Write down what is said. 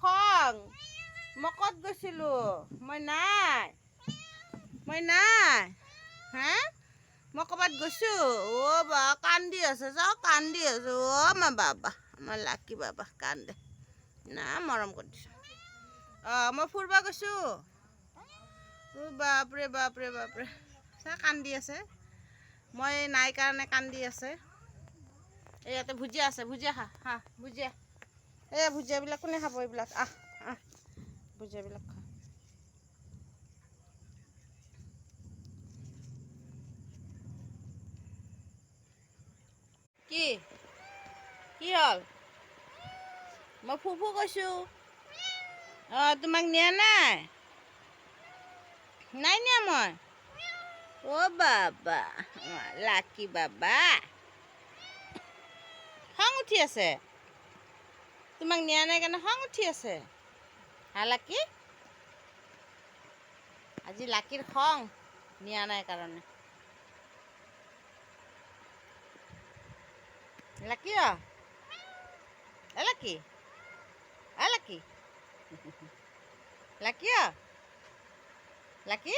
খং মই ক'ত গৈছিলোঁ মই নাই হা মই ক'ৰবাত গৈছোঁ অ' বা কান্দি আছে যাওঁ কান্দি আছোঁ অ' আমাৰ বাবা আমাৰ লাকি বাবা কান্দে না মৰম কৰি দিছোঁ মই ফুৰিব গৈছোঁ বাপৰে বাপৰে বাপৰে চা কান্দি আছে মই নাই কাৰণে কান্দি আছে এই ইয়াতে ভুজিয়া আছে ভুজিয়া খা ভুজিয়া এই ভুজিয়াবিলাক কোনে খাব এইবিলাক ভুজিয়াবিলাক খা কি কি হ'ল মই ফুফু কৈছোঁ তোমাক নিয়া নাই নিয়া মই অ' বাবা লাকি বাবা খং উঠি আছে তোমাক নিয়া নাই কাৰণে খং উঠি আছে লাকি আজি লাকিৰ খং নিয়া নাই কাৰণে লাকি লাকি লাকি লাকি লাকি